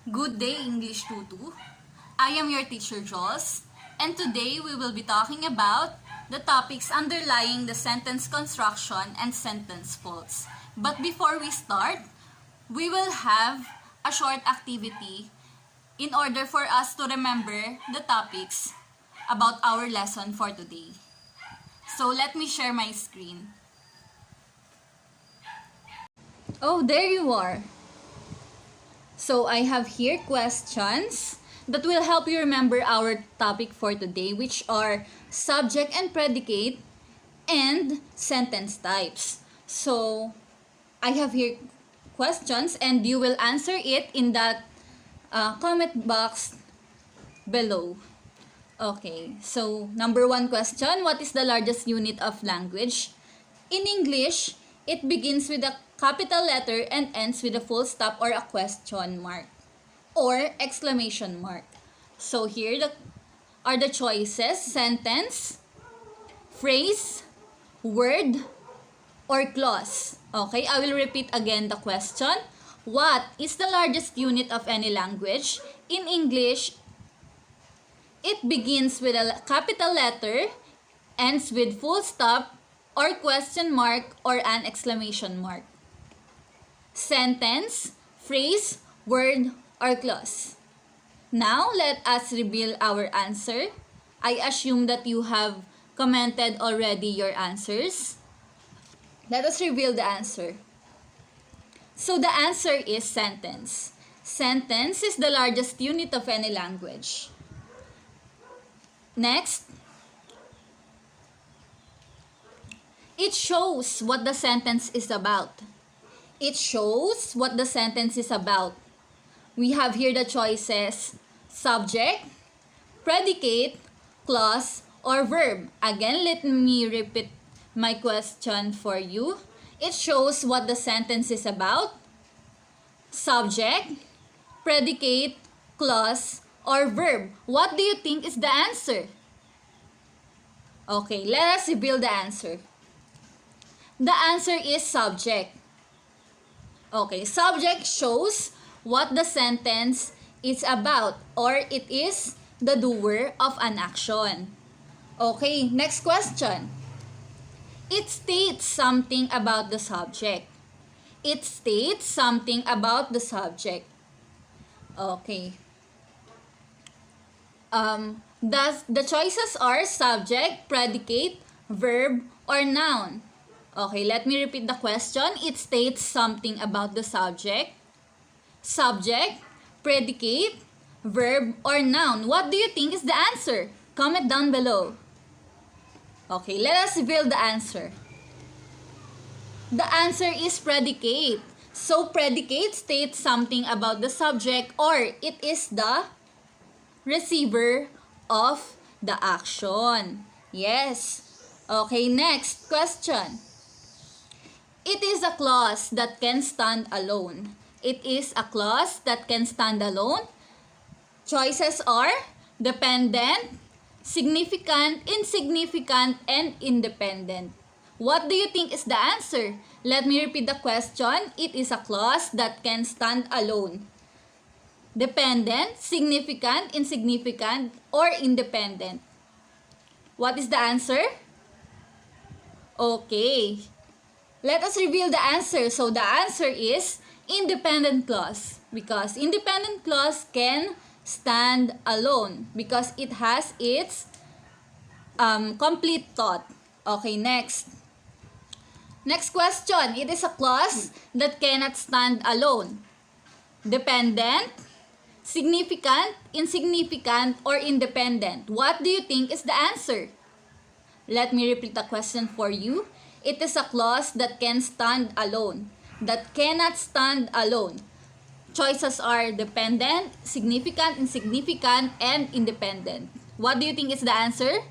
Good day, English Tutu. I am your teacher, Joss, and today we will be talking about the topics underlying the sentence construction and sentence faults. But before we start, we will have a short activity in order for us to remember the topics about our lesson for today. So let me share my screen. Oh, there you are. So I have here questions that will help you remember our topic for today, which are subject and predicate and sentence types. So I have here questions and you will answer it in that comment box below. Okay, so number 1 question, what is the largest unit of language? In English, it begins with a capital letter and ends with a full stop or a question mark or exclamation mark. So here are the choices: sentence, phrase, word, or clause. Okay, I will repeat again the question. What is the largest unit of any language? In English, it begins with a capital letter, ends with full stop or question mark or an exclamation mark. Sentence, phrase, word, or clause. Now, let us reveal our answer. I assume that you have commented already your answers. Let us reveal the answer. So, the answer is sentence. Sentence is the largest unit of any language. Next, it shows what the sentence is about. It shows what the sentence is about. We have here the choices: subject, predicate, clause, or verb. Again, let me repeat my question for you. It shows what the sentence is about: subject, predicate, clause, or verb. What do you think is the answer? Okay, let us reveal the answer. The answer is subject. Okay, subject shows what the sentence is about, or it is the doer of an action. Okay, next question. It states something about the subject. It states something about the subject. Okay. The choices are subject, predicate, verb, or noun. Okay, let me repeat the question. It states something about the subject, predicate, verb, or noun. What do you think is the answer? Comment down below. Okay, let us reveal the answer. The answer is predicate. So, predicate states something about the subject, or it is the receiver of the action. Yes. Okay, next question. It is a clause that can stand alone. It is a clause that can stand alone. Choices are dependent, significant, insignificant, and independent. What do you think is the answer? Let me repeat the question. It is a clause that can stand alone. Dependent, significant, insignificant, or independent. What is the answer? Okay. Let us reveal the answer. So the answer is independent clause, because independent clause can stand alone because it has its complete thought. Okay, next. Next question. It is a clause that cannot stand alone. Dependent, significant, insignificant, or independent. What do you think is the answer? Let me repeat the question for you. It is a clause that can stand alone, that cannot stand alone. Choices are dependent, significant, insignificant, and independent. What do you think is the answer?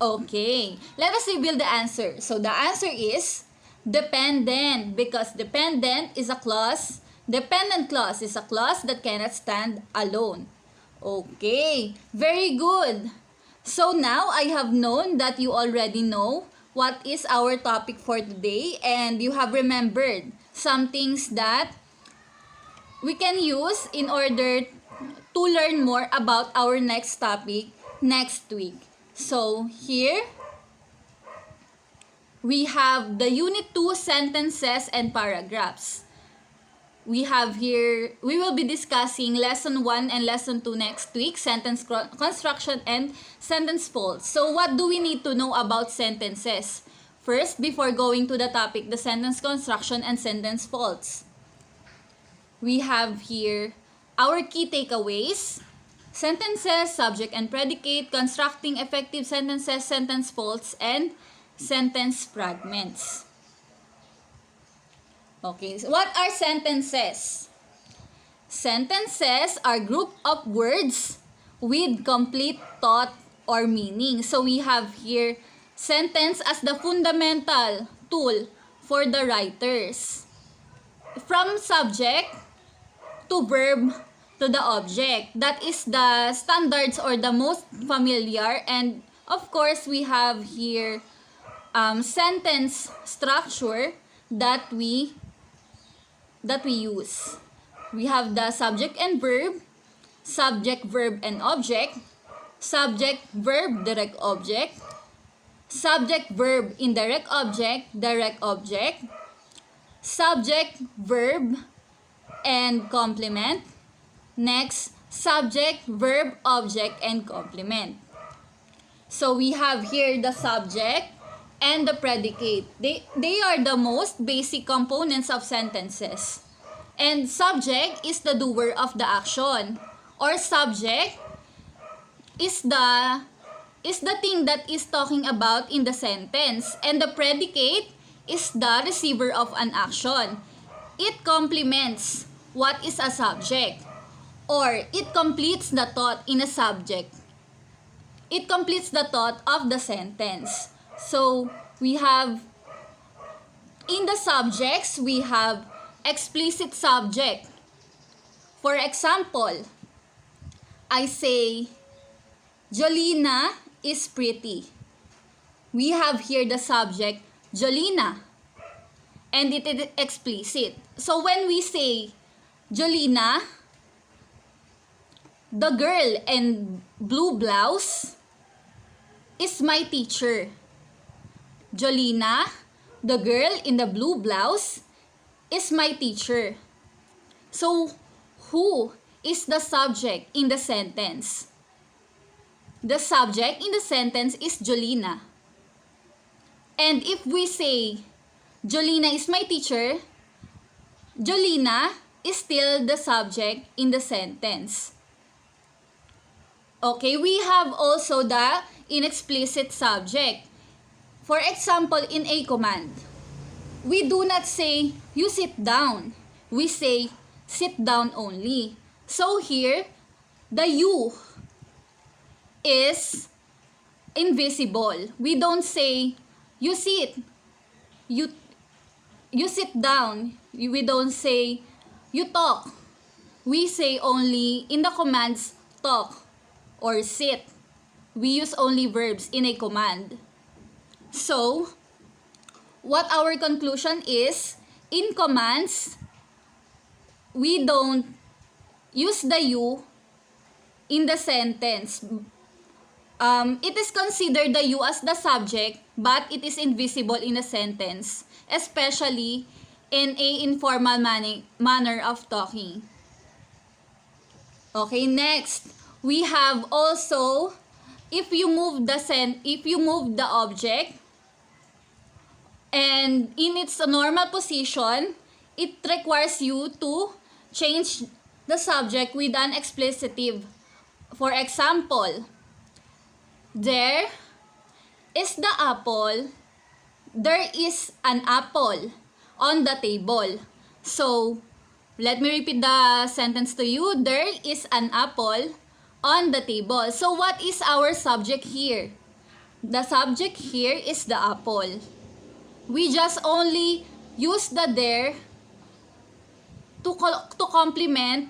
Okay, let us reveal the answer. So the answer is dependent, because dependent is a clause. Dependent clause is a clause that cannot stand alone. Okay, very good. So now I have known that you already know what is our topic for today, and you have remembered some things that we can use in order to learn more about our next topic next week. So here we have the Unit 2 sentences and paragraphs. We will be discussing Lesson 1 and Lesson 2 next week, sentence construction and sentence faults. So what do we need to know about sentences? First, before going to the topic, the sentence construction and sentence faults. We have here our key takeaways, sentences, subject and predicate, constructing effective sentences, sentence faults, and sentence fragments. Okay, so what are sentences? Sentences are group of words with complete thought or meaning. So we have here sentence as the fundamental tool for the writers. From subject to verb to the object. That is the standards or the most familiar. And of course, we have here sentence structure that we use. We have the subject and verb, subject, verb, and object, subject, verb, direct object, subject, verb, indirect object, direct object, subject, verb, and complement. Next, subject, verb, object, and complement. So we have here the subject and the predicate. They are the most basic components of sentences. And subject is the doer of the action. Or subject is the thing that is talking about in the sentence. And the predicate is the receiver of an action. It complements what is a subject. Or it completes the thought in a subject. It completes the thought of the sentence. So, we have, in the subjects, we have explicit subject. For example, I say, Jolina is pretty. We have here the subject, Jolina. And it is explicit. So, when we say, Jolina, the girl in blue blouse is my teacher. Jolina, the girl in the blue blouse, is my teacher. So, who is the subject in the sentence? The subject in the sentence is Jolina. And if we say, Jolina is my teacher, Jolina is still the subject in the sentence. Okay, we have also the inexplicit subject. For example, in a command, we do not say, you sit down. We say, sit down only. So here, the you is invisible. We don't say, you sit. You sit down. We don't say, you talk. We say only in the commands, talk or sit. We use only verbs in a command. So, what our conclusion is, in commands, we don't use the you in the sentence. It is considered the you as the subject, but it is invisible in the sentence, especially in a informal manner of talking. Okay, next, we have also, if you move the object, and in its normal position, it requires you to change the subject with an explicitive. For example, there is the apple. There is an apple on the table. So, let me repeat the sentence to you. There is an apple on the table. So, what is our subject here? The subject here is the apple. We just only use the there to complement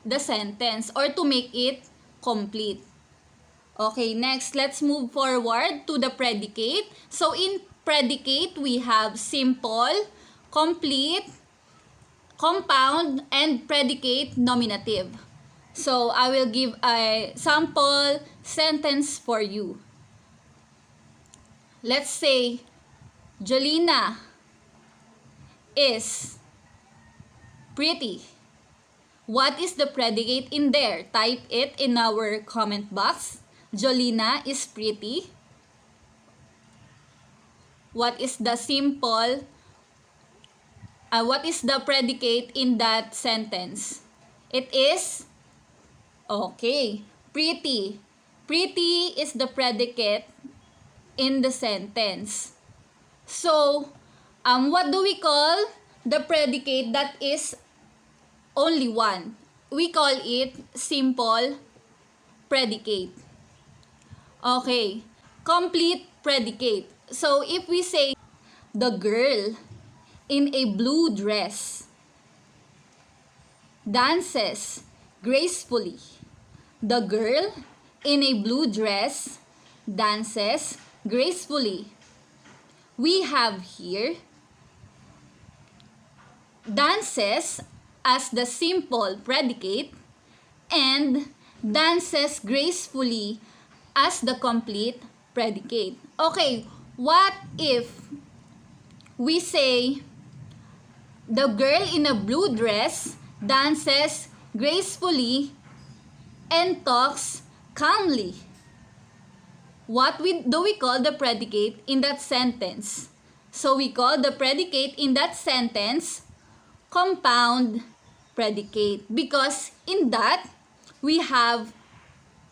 the sentence or to make it complete. Okay, next, let's move forward to the predicate. So, in predicate, we have simple, complete, compound and predicate nominative. So, I will give a sample sentence for you. Let's say, Jolina is pretty. What is the predicate in there? Type it in our comment box. Jolina is pretty. What is the what is the predicate in that sentence? It is, okay, pretty. Pretty is the predicate in the sentence. So, what do we call the predicate that is only one? We call it simple predicate. Okay, complete predicate. So, if we say, the girl in a blue dress dances gracefully. The girl in a blue dress dances gracefully. We have here dances as the simple predicate and dances gracefully as the complete predicate. Okay, what if we say the girl in a blue dress dances gracefully and talks calmly? What do we call the predicate in that sentence? So we call the predicate in that sentence compound predicate, because in that we have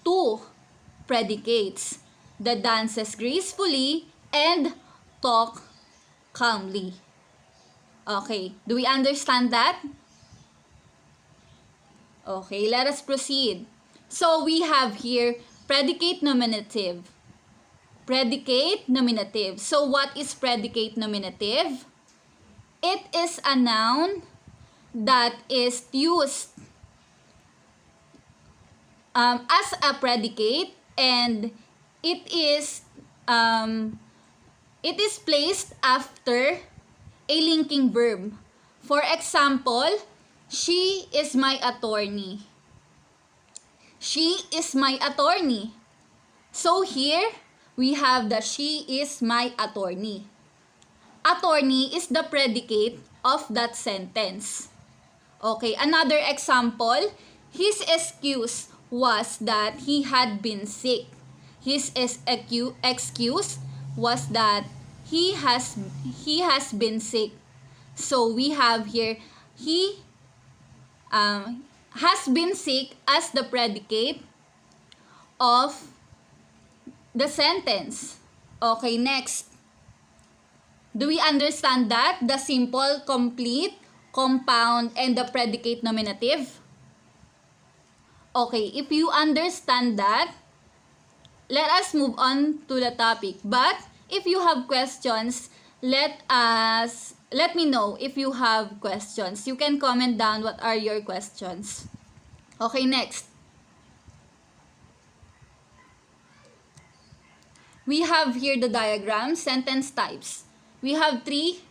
two predicates, the dances gracefully and talk calmly. Okay, do we understand that? Okay, let us proceed. So we have here predicate nominative. Predicate nominative. So what is predicate nominative? It is a noun that is used as a predicate, and it is placed after a linking verb. For example, she is my attorney. She is my attorney. So here, we have the she is my attorney. Attorney is the predicate of that sentence. Okay, another example, his excuse was that he had been sick. His excuse was that he has been sick. So we have here he has been sick as the predicate of the sentence. Okay, next. Do we understand that? The simple, complete, compound, and the predicate nominative? Okay, if you understand that, let us move on to the topic. But if you have questions, let me know if you have questions. You can comment down what are your questions. Okay, next. We have here the diagram, sentence types. We have three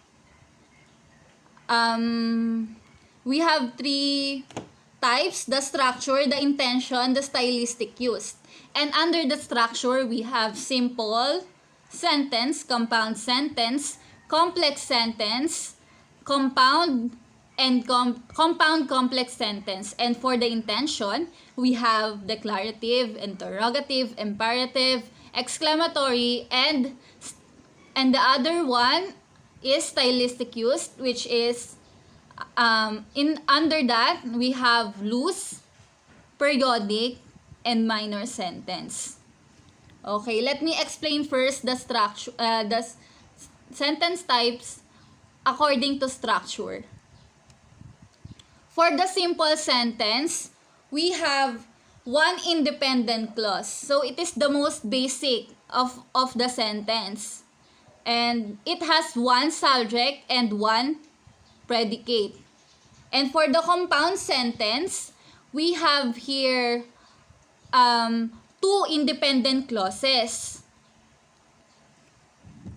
types: the structure, the intention, the stylistic used. And under the structure, we have simple sentence, compound sentence, complex sentence, compound and compound complex sentence. And for the intention, we have declarative, interrogative, imperative, exclamatory, and the other one is stylistic used, which is under that we have loose, periodic, and minor sentence. Okay, let me explain first the structure, the sentence types according to structure. For the simple sentence, we have one independent clause. So it is the most basic of the sentence. And it has one subject and one predicate. And for the compound sentence, we have here two independent clauses.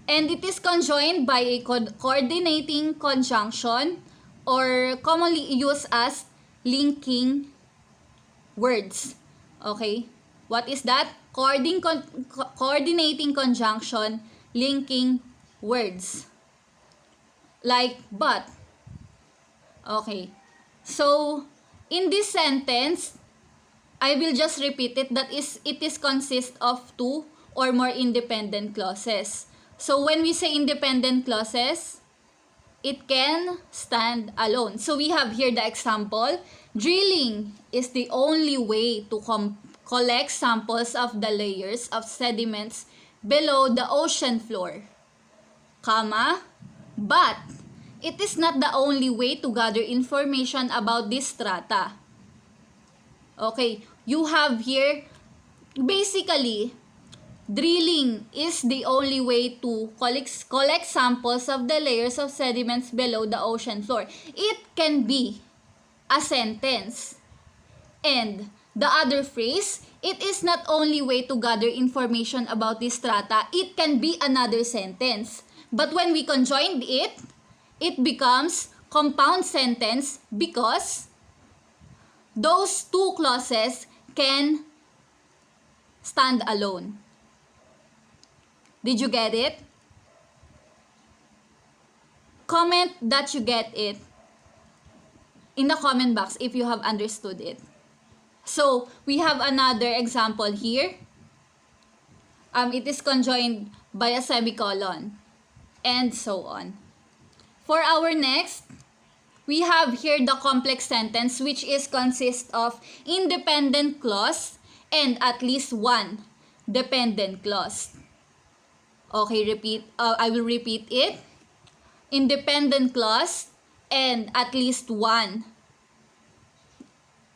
And it is conjoined by a coordinating conjunction or commonly used as linking words. Okay? What is that? Coordinating conjunction, linking words. Like but. Okay. So, in this sentence, I will just repeat it. It is consist of two or more independent clauses. So, when we say independent clauses, it can stand alone. So, we have here the example. Drilling is the only way to collect samples of the layers of sediments below the ocean floor, comma, but it is not the only way to gather information about this strata. Okay, you have here, basically, drilling is the only way to collect samples of the layers of sediments below the ocean floor. It can be a sentence. And the other phrase, it is not only way to gather information about this strata, it can be another sentence. But when we conjoin it, it becomes compound sentence because those two clauses can stand alone. Did you get it? Comment that you get it in the comment box if you have understood it. So, we have another example here. It is conjoined by a semicolon and so on. For our next, we have here the complex sentence, which is consist of independent clause and at least one dependent clause. Okay, I will repeat it. Independent clause and at least one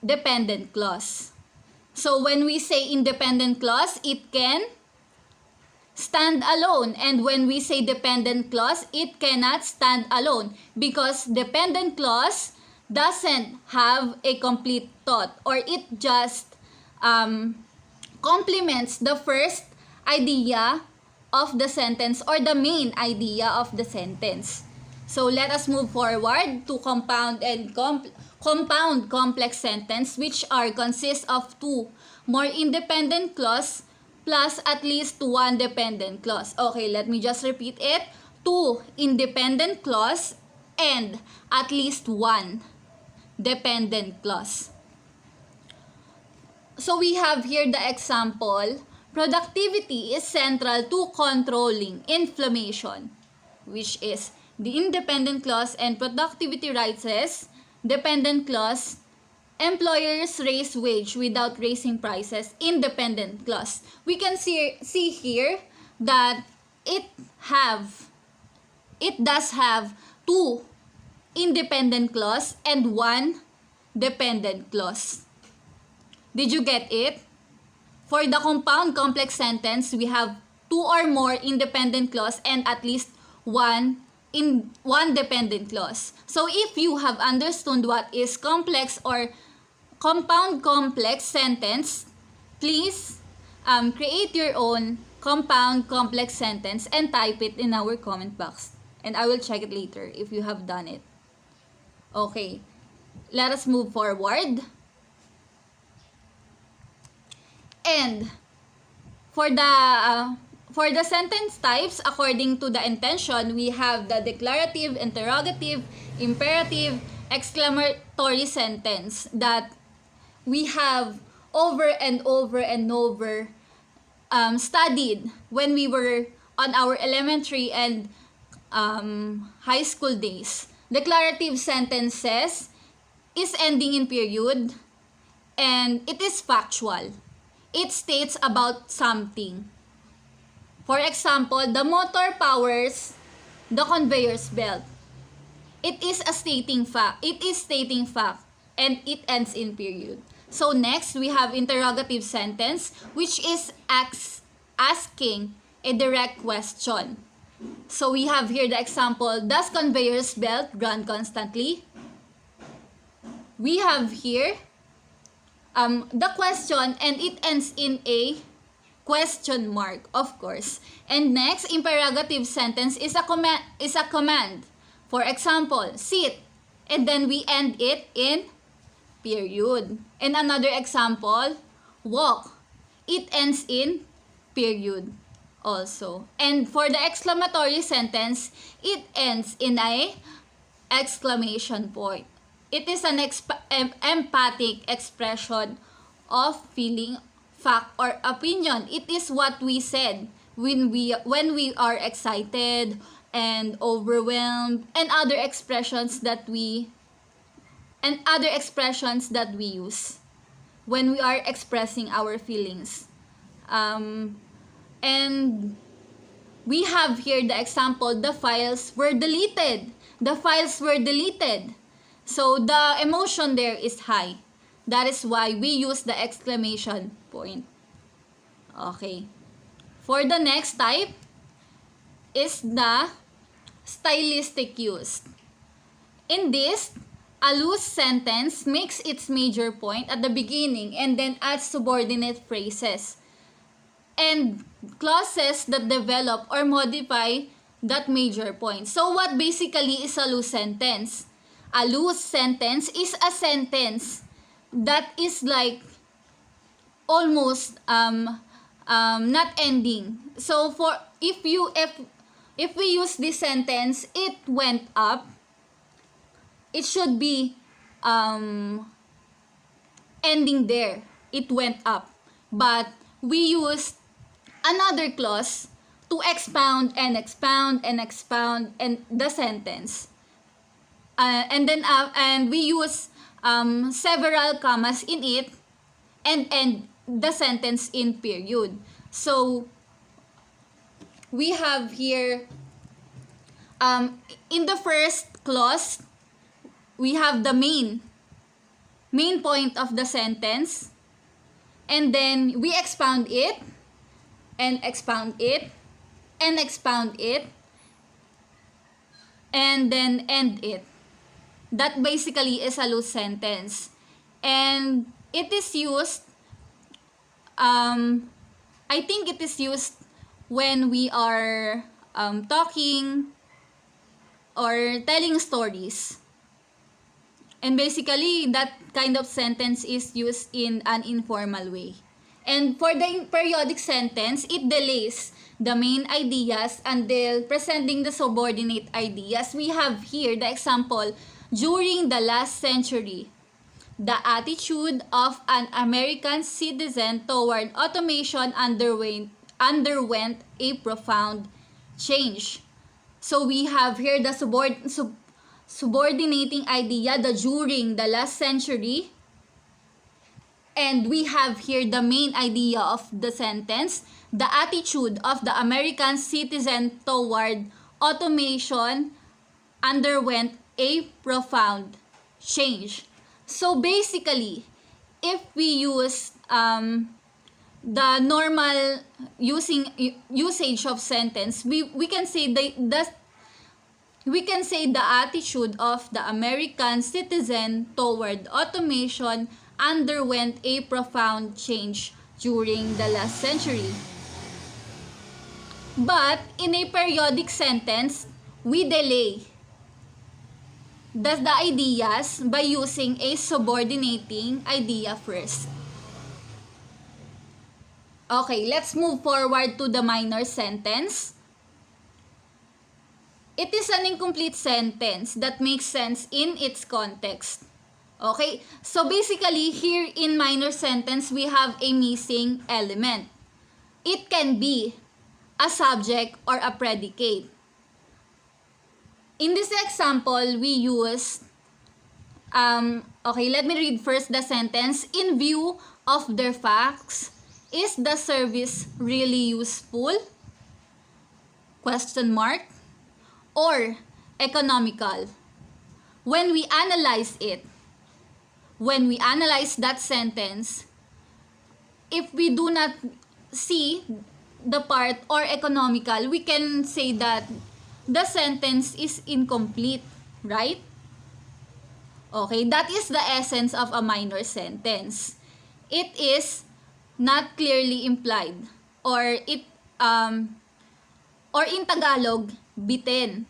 dependent clause. So when we say independent clause, it can stand alone. And when we say dependent clause, it cannot stand alone because dependent clause doesn't have a complete thought, or it just complements the first idea of the sentence or the main idea of the sentence. So let us move forward to compound complex sentence, which consist of two more independent clause plus at least one dependent clause. Okay, let me just repeat it. Two independent clause and at least one dependent clause. So we have here the example. Productivity is central to controlling inflammation, which is the independent clause, and productivity rises. Dependent clause, employers raise wage without raising prices. Independent clause. We can see here that it does have two independent clause and one dependent clause. Did you get it? For the compound complex sentence, we have two or more independent clause and at least one dependent clause. So if you have understood what is complex or compound complex sentence, please create your own compound complex sentence and type it in our comment box. And I will check it later if you have done it. Okay, let us move forward. And for the sentence types, according to the intention, we have the declarative, interrogative, imperative, exclamatory sentence that we have over and over and over studied when we were on our elementary and high school days. Declarative sentences is ending in period and it is factual. It states about something. For example, the motor powers the conveyor's belt. It is stating fact and it ends in period. So next, we have interrogative sentence, which is asking a direct question. So we have here the example, does conveyor's belt run constantly? We have here the question and it ends in a question mark, of course. And next, interrogative sentence is a command. For example, sit and then we end it in period. And another example, walk. It ends in period also. And for the exclamatory sentence, it ends in a exclamation point. It is an emphatic expression of feeling, fact, or opinion. It is what we said when we are excited and overwhelmed, and other expressions that we use when we are expressing our feelings. And we have here the example, the files were deleted. The files were deleted. So the emotion there is high. That is why we use the exclamation point. Okay. For the next type is the stylistic use. In this, a loose sentence makes its major point at the beginning and then adds subordinate phrases and clauses that develop or modify that major point. So what basically is a loose sentence? A loose sentence is a sentence that is like almost not ending. So for if we use this sentence, it went up, it should be ending there. It went up. But we use another clause to expound and the sentence. And we use several commas in it and end the sentence in period. So we have here in the first clause, we have the main point of the sentence, and then we expound it and expound it and expound it and then end it. That basically is a loose sentence, and it is used I think it is used when we are talking or telling stories. And basically, that kind of sentence is used in an informal way. And for the periodic sentence, it delays the main ideas until presenting the subordinate ideas. We have here the example, during the last century, the attitude of an American citizen toward automation underwent a profound change. So we have here the subordinating idea, the during the last century, and we have here the main idea of the sentence, the attitude of the American citizen toward automation underwent a profound change. So basically, if we use the normal usage of sentence, we can say the attitude of the American citizen toward automation underwent a profound change during the last century. But in a periodic sentence, we delay the ideas by using a subordinating idea first. Okay, let's move forward to the minor sentence. It is an incomplete sentence that makes sense in its context. Okay, so basically here in minor sentence, we have a missing element. It can be a subject or a predicate. In this example, we use, okay, let me read first the sentence. In view of their facts, is the service really useful? Question mark. Or economical. When we analyze that sentence, if we do not see the part or economical, we can say that the sentence is incomplete, right? Okay, that is the essence of a minor sentence. It is not clearly implied, or in Tagalog, bitin.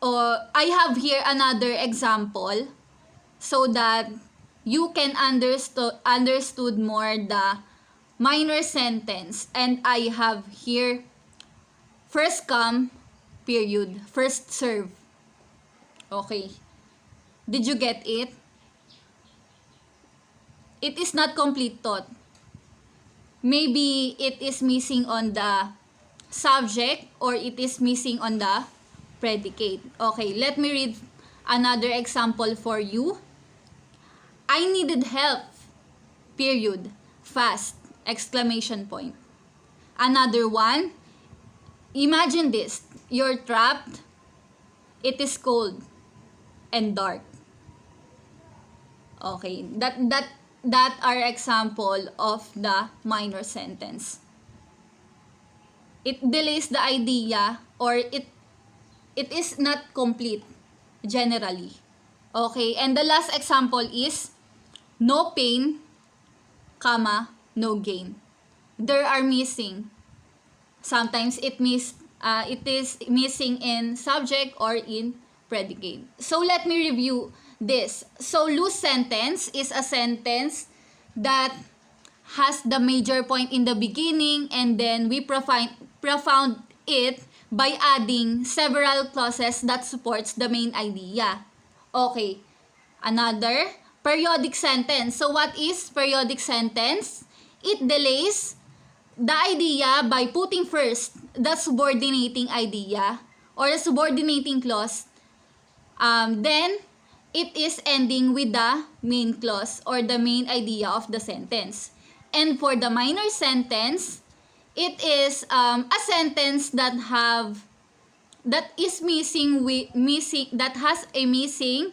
I have here another example so that you can understood more the minor sentence. And I have here first come, period, first serve. Okay. Did you get it? It is not complete thought. Maybe it is missing on the subject or it is missing on the predicate. Okay, let me read another example for you. I needed help, period, fast, exclamation point. Another one, imagine this, you're trapped, it is cold and dark. Okay, that are example of the minor sentence. It delays the idea or it is not complete generally. Okay, and the last example is no pain, comma, no gain. There are missing. Sometimes it is missing in subject or in predicate. So let me review this. So loose sentence is a sentence that has the major point in the beginning and then we profound it by adding several clauses that supports the main idea. Okay. Another, periodic sentence. So what is periodic sentence? It delays the idea by putting first the subordinating idea or the subordinating clause. Then it is ending with the main clause or the main idea of the sentence. And for the minor sentence, it is a sentence that has a missing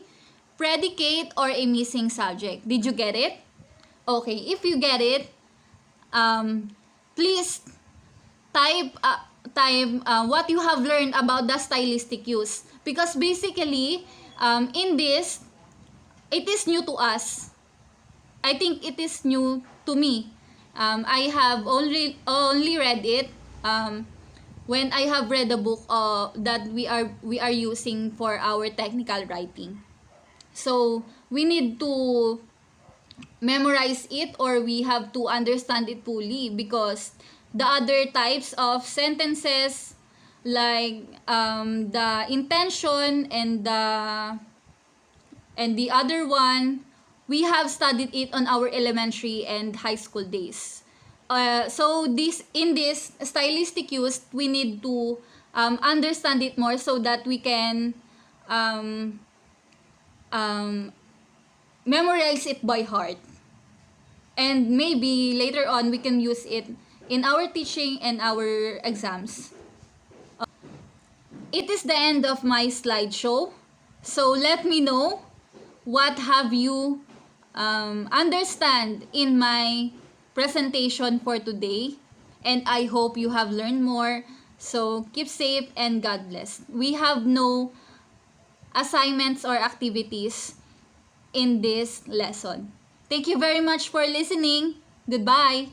predicate or a missing subject. Did you get it? Okay, if you get it, please type what you have learned about the stylistic use, because basically in this, it is new to us. I think it is new to me. I have only read it when I have read the book that we are using for our technical writing. So we need to memorize it or we have to understand it fully, because the other types of sentences like the intention and the other one, we have studied it on our elementary and high school days. So in this stylistic use, we need to understand it more so that we can memorize it by heart. And maybe later on, we can use it in our teaching and our exams. It is the end of my slideshow. So let me know what have you understand in my presentation for today. And I hope you have learned more. So keep safe and God bless. We have no assignments or activities in this lesson. Thank you very much for listening. Goodbye.